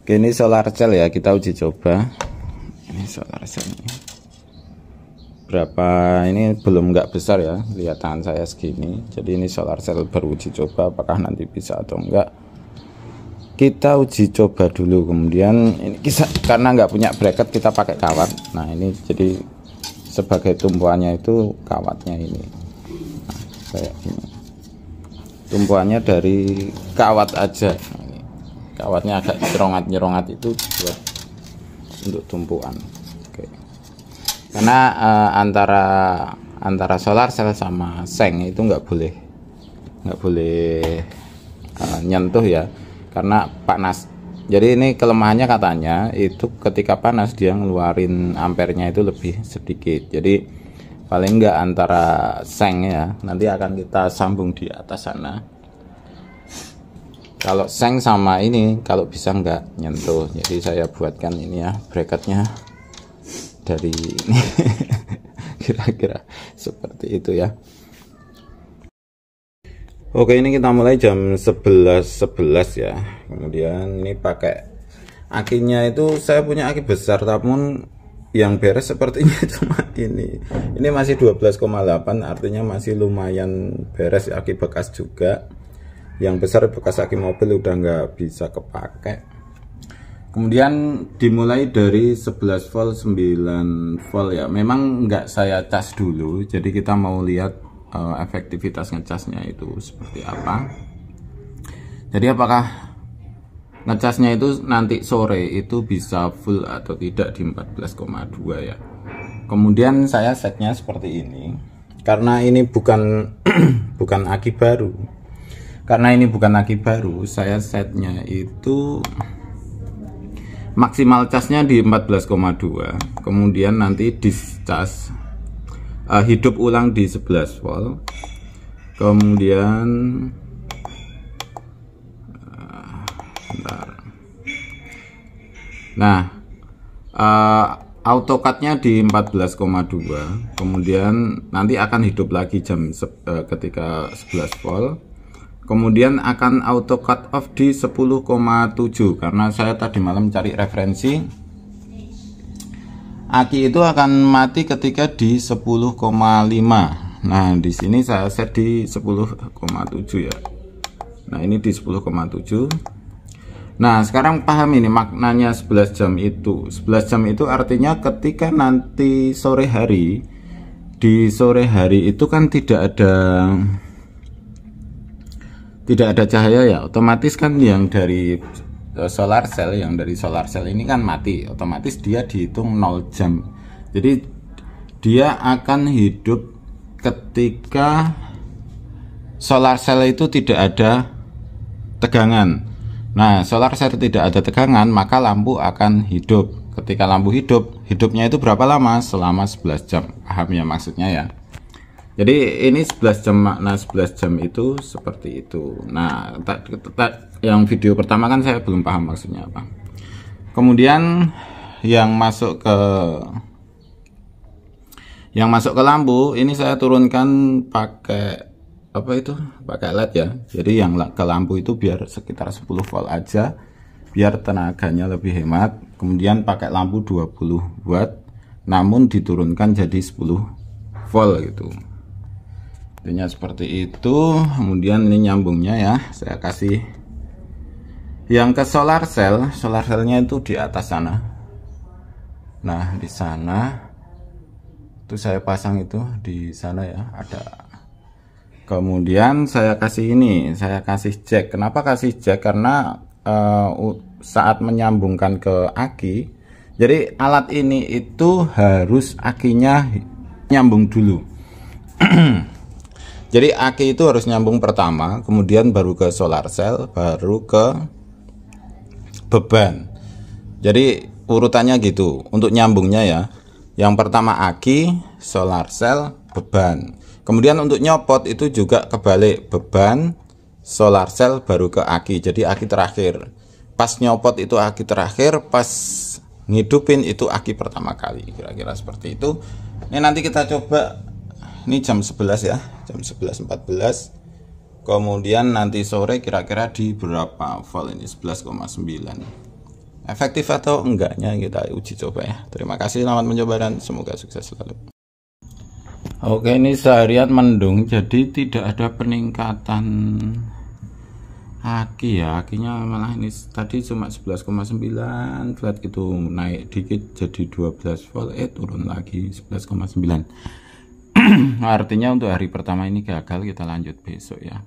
Oke, ini solar cell ya, kita uji coba. Ini solar cell ini. Berapa ini belum nggak besar ya, lihat tangan saya segini. Jadi ini solar cell baru uji coba, apakah nanti bisa atau enggak. Kita uji coba dulu, kemudian ini kita karena nggak punya bracket kita pakai kawat. Nah ini jadi sebagai tumpuannya itu kawatnya ini. Nah, kayak gini. Tumpuannya dari kawat aja. Kawatnya agak nyerongat itu buat untuk tumpuan. Oke. Karena antara solar cell sama seng itu nggak boleh nyentuh ya, karena panas. Jadi ini kelemahannya katanya itu ketika panas dia ngeluarin ampernya itu lebih sedikit. Jadi paling nggak antara seng ya, nanti akan kita sambung di atas sana. Kalau seng sama ini kalau bisa nggak nyentuh, jadi saya buatkan ini ya bracketnya dari ini. Kira-kira seperti itu ya. Oke, ini kita mulai jam 11.11 ya. Kemudian ini pakai akinya itu saya punya aki besar, namun yang beres sepertinya cuma ini. Ini masih 12,8, artinya masih lumayan beres, aki bekas juga. Yang besar bekas aki mobil udah nggak bisa kepake. Kemudian dimulai dari 11 volt 9 volt ya. Memang nggak saya cas dulu, jadi kita mau lihat efektivitas ngecasnya itu seperti apa. Jadi apakah ngecasnya itu nanti sore itu bisa full atau tidak di 14,2 ya. Kemudian saya setnya seperti ini karena ini bukan bukan aki baru. Karena ini bukan aki baru, saya setnya itu maksimal casnya di 14,2. Kemudian nanti dicas hidup ulang di 11 volt. Kemudian bentar. Nah, AutoCAD-nya di 14,2. Kemudian nanti akan hidup lagi ketika 11 volt. Kemudian akan auto cut off di 10,7 karena saya tadi malam cari referensi aki itu akan mati ketika di 10,5. Nah di sini saya set di 10,7 ya. Nah ini di 10,7. Nah sekarang paham ini maknanya 11 jam itu. 11 jam itu artinya ketika nanti sore hari, di sore hari itu kan tidak ada cahaya ya, otomatis kan yang dari solar cell ini kan mati, otomatis dia dihitung 0 jam. Jadi dia akan hidup ketika solar cell itu tidak ada tegangan. Nah, solar cell tidak ada tegangan, maka lampu akan hidup. Ketika lampu hidup, hidupnya itu berapa lama? Selama 11 jam. Paham ya maksudnya ya? Jadi ini 11 jam, makna 11 jam itu seperti itu. Nah, yang video pertama kan saya belum paham maksudnya apa. Kemudian yang masuk ke lampu ini saya turunkan pakai apa itu? Pakai LED ya. Jadi yang ke lampu itu biar sekitar 10 volt aja, biar tenaganya lebih hemat. Kemudian pakai lampu 20 watt, namun diturunkan jadi 10 volt gitu. Intinya seperti itu. Kemudian ini nyambungnya ya, saya kasih yang ke solar cellnya itu di atas sana. Nah di sana itu saya pasang itu di sana ya ada. Kemudian saya kasih ini, saya kasih jack. Kenapa kasih jack? Karena saat menyambungkan ke aki, jadi alat ini itu harus akinya nyambung dulu. Jadi aki itu harus nyambung pertama, kemudian baru ke solar cell, baru ke beban. Jadi urutannya gitu untuk nyambungnya ya. Yang pertama aki, solar cell, beban. Kemudian untuk nyopot itu juga kebalik, beban, solar cell, baru ke aki. Jadi aki terakhir. Pas nyopot itu aki terakhir, pas ngidupin itu aki pertama kali. Kira-kira seperti itu. Ini nanti kita coba. Ini jam 11 ya, jam 11.14. Kemudian nanti sore kira-kira di berapa volt ini? 11,9. efektif atau enggaknya kita uji coba ya. Terima kasih, selamat mencoba dan semoga sukses selalu. Oke, ini seharian mendung jadi tidak ada peningkatan aki ya. Akinya malah ini tadi cuma 11,9 flat gitu, naik dikit jadi 12 volt, turun lagi 11,9. Artinya untuk hari pertama ini gagal, kita lanjut besok ya.